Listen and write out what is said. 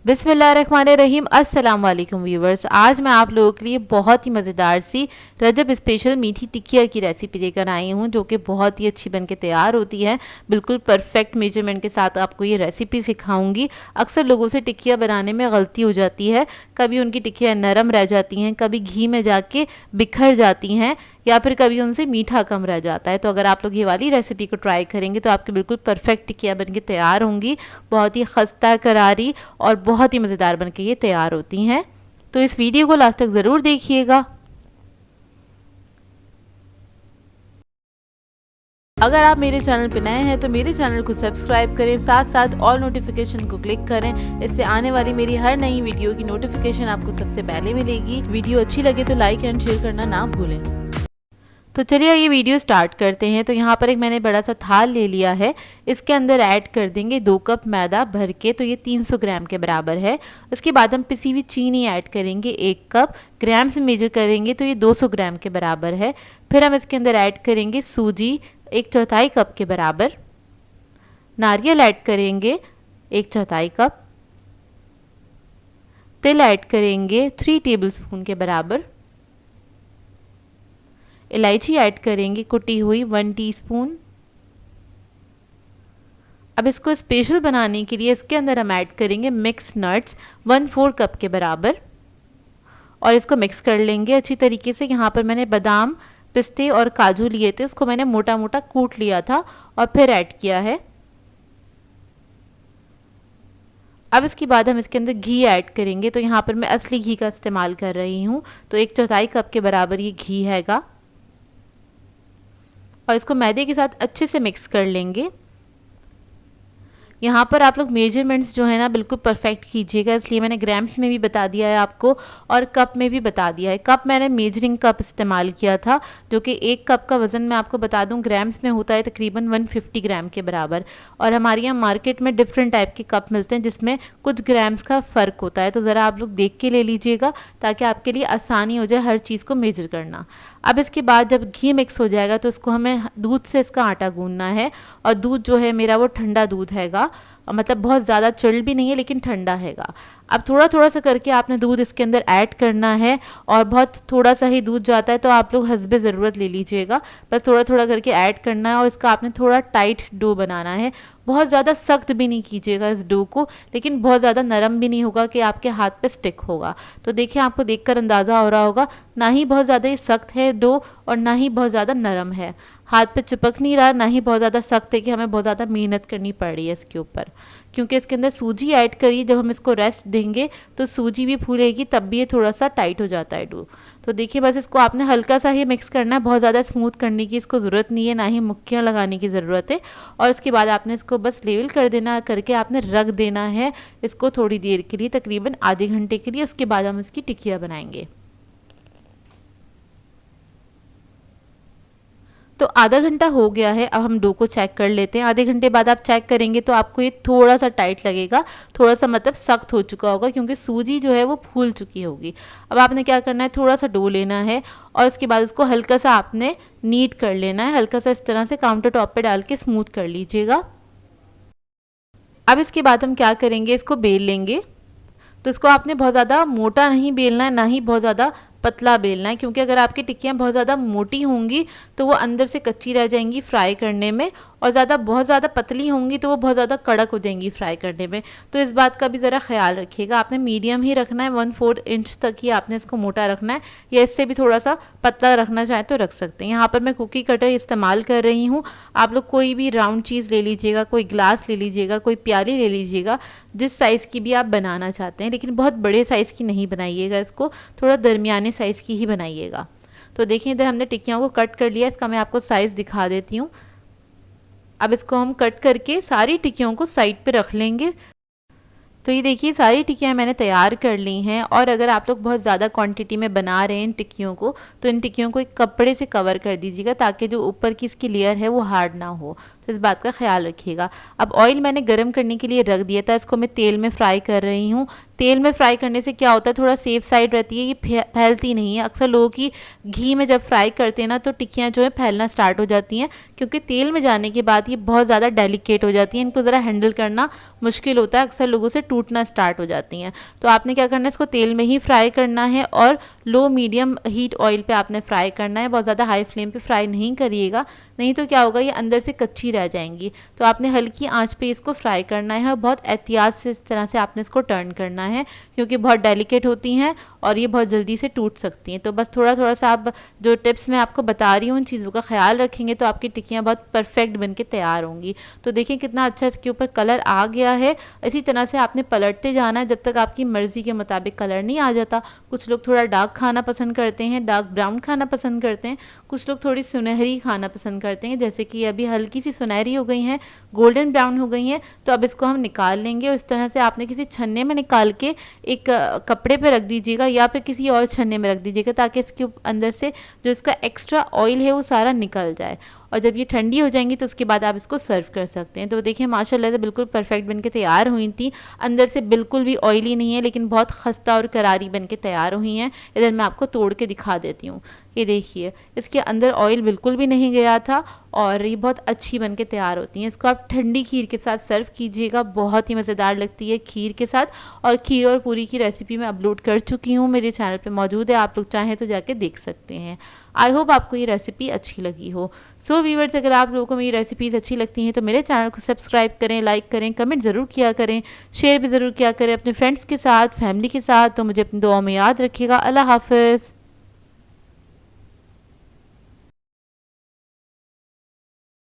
बिस्मिल्लाहिर्रहमानिर्रहीम। अस्सलाम वालेकुम व्यूवर्स। आज मैं आप लोगों के लिए बहुत ही मज़ेदार सी रजब स्पेशल मीठी टिकिया की रेसिपी लेकर आई हूँ, जो कि बहुत ही अच्छी बनके तैयार होती है। बिल्कुल परफेक्ट मेजरमेंट के साथ आपको ये रेसिपी सिखाऊंगी। अक्सर लोगों से टिकिया बनाने में गलती हो जाती है, कभी उनकी टिकिया नरम रह जाती हैं, कभी घी में जाके बिखर जाती हैं, या फिर कभी उनसे मीठा कम रह जाता है। तो अगर आप लोग ये वाली रेसिपी को ट्राई करेंगे तो आपकी बिल्कुल परफेक्ट टिकिया बनके तैयार होंगी। बहुत ही खस्ता करारी और बहुत ही मज़ेदार बनके ये तैयार होती हैं। तो इस वीडियो को लास्ट तक ज़रूर देखिएगा। अगर आप मेरे चैनल पर नए हैं तो मेरे चैनल को सब्सक्राइब करें, साथ साथ ऑल नोटिफिकेशन को क्लिक करें। इससे आने वाली मेरी हर नई वीडियो की नोटिफिकेशन आपको सबसे पहले मिलेगी। वीडियो अच्छी लगे तो लाइक एंड शेयर करना ना भूलें। तो चलिए ये वीडियो स्टार्ट करते हैं। तो यहाँ पर एक मैंने बड़ा सा थाल ले लिया है। इसके अंदर ऐड कर देंगे 2 कप मैदा भर के, तो ये 300 ग्राम के बराबर है। उसके बाद हम पिसी हुई चीनी ऐड करेंगे 1 कप। ग्राम से मेजर करेंगे तो ये 200 ग्राम के बराबर है। फिर हम इसके अंदर ऐड करेंगे सूजी 1/4 कप के बराबर। नारियल ऐड करेंगे 1/4 कप। तिल ऐड करेंगे 3 टेबलस्पून के बराबर। इलायची ऐड करेंगे कुटी हुई 1 टीस्पून। अब इसको स्पेशल बनाने के लिए इसके अंदर हम ऐड करेंगे मिक्स नट्स 1/4 कप के बराबर, और इसको मिक्स कर लेंगे अच्छी तरीके से। यहाँ पर मैंने बादाम, पिस्ते और काजू लिए थे, उसको मैंने मोटा मोटा कूट लिया था और फिर ऐड किया है। अब इसके बाद हम इसके अंदर घी ऐड करेंगे। तो यहाँ पर मैं असली घी का इस्तेमाल कर रही हूँ, तो 1/4 कप के बराबर ये घी हैगा, और इसको मैदे के साथ अच्छे से मिक्स कर लेंगे। यहाँ पर आप लोग मेजरमेंट्स जो है ना बिल्कुल परफेक्ट कीजिएगा, इसलिए मैंने ग्राम्स में भी बता दिया है आपको और कप में भी बता दिया है। कप मैंने मेजरिंग कप इस्तेमाल किया था, जो कि 1 कप का वज़न मैं आपको बता दूं ग्राम्स में होता है तकरीबन 150 ग्राम के बराबर। और हमारे यहाँ मार्केट में डिफरेंट टाइप के कप मिलते हैं जिसमें कुछ ग्राम्स का फ़र्क होता है, तो ज़रा आप लोग देख के ले लीजिएगा ताकि आपके लिए आसानी हो जाए हर चीज़ को मेजर करना। अब इसके बाद जब घी मिक्स हो जाएगा तो इसको हमें दूध से इसका आटा गूंदना है, और दूध जो है मेरा वो ठंडा दूध हैगा, मतलब बहुत ज़्यादा चिल्ड भी नहीं है लेकिन ठंडा हैगा। अब थोड़ा थोड़ा सा करके आपने दूध इसके अंदर ऐड करना है, और बहुत थोड़ा सा ही दूध जाता है तो आप लोग हस्बे ज़रूरत ले लीजिएगा। बस थोड़ा थोड़ा करके ऐड करना है, और इसका आपने थोड़ा टाइट डो बनाना है। बहुत ज़्यादा सख्त भी नहीं कीजिएगा इस डो को, लेकिन बहुत ज़्यादा नरम भी नहीं होगा कि आपके हाथ पे स्टिक होगा। तो देखिए आपको देखकर अंदाज़ा हो रहा होगा, ना ही बहुत ज़्यादा ये सख्त है डो और ना ही बहुत ज़्यादा नरम है। हाथ पे चिपक नहीं रहा, ना ही बहुत ज़्यादा सख्त है कि हमें बहुत ज़्यादा मेहनत करनी पड़ रही है इसके ऊपर, क्योंकि इसके अंदर सूजी ऐड करिए। जब हम इसको रेस्ट देंगे तो सूजी भी फूलेगी, तब भी ये थोड़ा सा टाइट हो जाता है डो। तो देखिए बस इसको आपने हल्का सा ही मिक्स करना है, बहुत ज़्यादा स्मूथ करने की इसको ज़रूरत नहीं है, ना ही मुक्कियाँ लगाने की ज़रूरत है। और इसके बाद आपने इसको बस लेवल कर देना, करके आपने रख देना है इसको थोड़ी देर के लिए, तकरीबन आधे घंटे के लिए। उसके बाद हम इसकी टिकिया बनाएंगे। तो आधा घंटा हो गया है, अब हम डो को चेक कर लेते हैं। आधे घंटे बाद आप चेक करेंगे तो आपको ये थोड़ा सा टाइट लगेगा, थोड़ा सा मतलब सख्त हो चुका होगा, क्योंकि सूजी जो है वो फूल चुकी होगी। अब आपने क्या करना है, थोड़ा सा डो लेना है और उसके बाद उसको हल्का सा आपने नीट कर लेना है। हल्का सा इस तरह से काउंटर टॉप पे डाल के स्मूथ कर लीजिएगा। अब इसके बाद हम क्या करेंगे, इसको बेल लेंगे। तो इसको आपने बहुत ज़्यादा मोटा नहीं बेलना है, ना ही बहुत ज़्यादा पतला बेलना है, क्योंकि अगर आपकी टिक्कियाँ बहुत ज़्यादा मोटी होंगी तो वो अंदर से कच्ची रह जाएंगी फ्राई करने में, और बहुत ज़्यादा पतली होंगी तो वो बहुत ज़्यादा कड़क हो जाएंगी फ्राई करने में। तो इस बात का भी ज़रा ख्याल रखिएगा, आपने मीडियम ही रखना है। 1/4 इंच तक ही आपने इसको मोटा रखना है, या इससे भी थोड़ा सा पतला रखना चाहें तो रख सकते हैं। यहाँ पर मैं कुकी कटर इस्तेमाल कर रही हूँ। आप लोग कोई भी राउंड चीज़ ले लीजिएगा, कोई ग्लास ले लीजिएगा, कोई प्याली ले लीजिएगा, जिस साइज़ की भी आप बनाना चाहते हैं, लेकिन बहुत बड़े साइज़ की नहीं बनाइएगा, इसको थोड़ा दरमियाने साइज़ की ही बनाइएगा। तो देखिए इधर हमने टिक्कियों को कट कर लिया, इसका मैं आपको साइज़ दिखा देती हूँ। अब इसको हम कट करके सारी टिक्कियों को साइड पे रख लेंगे। तो ये देखिए सारी टिक्कियाँ मैंने तैयार कर ली हैं, और अगर आप लोग बहुत ज़्यादा क्वांटिटी में बना रहे हैं इन टिक्कियों को, तो इन टिक्कियों को एक कपड़े से कवर कर दीजिएगा ताकि जो ऊपर की इसकी लेयर है वो हार्ड ना हो। तो इस बात का ख्याल रखिएगा। अब ऑयल मैंने गर्म करने के लिए रख दिया था, इसको मैं तेल में फ्राई कर रही हूँ। तेल में फ्राई करने से क्या होता है, थोड़ा सेफ साइड रहती है, ये फैलती नहीं है। अक्सर लोगों की घी में जब फ्राई करते हैं ना तो टिक्कियाँ जो है फैलना स्टार्ट हो जाती हैं, क्योंकि तेल में जाने के बाद ये बहुत ज़्यादा डेलिकेट हो जाती हैं, इनको ज़रा हैंडल करना मुश्किल होता है, अक्सर लोगों से टूटना स्टार्ट हो जाती हैं। तो आपने क्या करना है, इसको तेल में ही फ्राई करना है और लो मीडियम हीट ऑयल पे आपने फ्राई करना है। बहुत ज़्यादा हाई फ्लेम पे फ्राई नहीं करिएगा, नहीं तो क्या होगा, ये अंदर से कच्ची रह जाएंगी। तो आपने हल्की आंच पे इसको फ्राई करना है और बहुत एहतियात से इस तरह से आपने इसको टर्न करना है, क्योंकि बहुत डेलिकेट होती हैं और ये बहुत जल्दी से टूट सकती हैं। तो बस थोड़ा थोड़ा सा आप जो टिप्स मैं आपको बता रही हूँ उन चीज़ों का ख्याल रखेंगे तो आपकी टिक्कियाँ बहुत परफेक्ट बन के तैयार होंगी। तो देखिए कितना अच्छा इसके ऊपर कलर आ गया है। इसी तरह से आपने पलटते जाना है जब तक आपकी मर्ज़ी के मुताबिक कलर नहीं आ जाता। कुछ लोग थोड़ा डार्क खाना पसंद करते हैं, डार्क ब्राउन खाना पसंद करते हैं, कुछ लोग थोड़ी सुनहरी खाना पसंद करते हैं, जैसे कि अभी हल्की सी सुनहरी हो गई हैं, गोल्डन ब्राउन हो गई हैं। तो अब इसको हम निकाल लेंगे और इस तरह से आपने किसी छन्ने में निकाल के एक कपड़े पे रख दीजिएगा या फिर किसी और छन्ने में रख दीजिएगा, ताकि इसके अंदर से जो इसका एक्स्ट्रा ऑयल है वो सारा निकल जाए। और जब ये ठंडी हो जाएंगी तो उसके बाद आप इसको सर्व कर सकते हैं। तो देखिए माशाल्लाह से बिल्कुल परफेक्ट बन के तैयार हुई थी, अंदर से बिल्कुल भी ऑयली नहीं है, लेकिन बहुत खस्ता और करारी बन के तैयार हुई हैं। इधर मैं आपको तोड़ के दिखा देती हूँ, ये देखिए इसके अंदर ऑयल बिल्कुल भी नहीं गया था और ये बहुत अच्छी बन के तैयार होती हैं। इसको आप ठंडी खीर के साथ सर्व कीजिएगा, बहुत ही मज़ेदार लगती है खीर के साथ। और खीर और पूरी की रेसिपी मैं अपलोड कर चुकी हूँ, मेरे चैनल पे मौजूद है, आप लोग चाहें तो जाके देख सकते हैं। आई होप आपको ये रेसिपी अच्छी लगी हो। सो व्यूअर्स, अगर आप लोगों को मेरी रेसिपीज़ अच्छी लगती हैं तो मेरे चैनल को सब्सक्राइब करें, लाइक करें, कमेंट ज़रूर किया करें, शेयर भी ज़रूर किया करें अपने फ्रेंड्स के साथ, फैमिली के साथ। तो मुझे अपनी दुआ में याद रखिएगा। अल्लाह हाफ़िज़।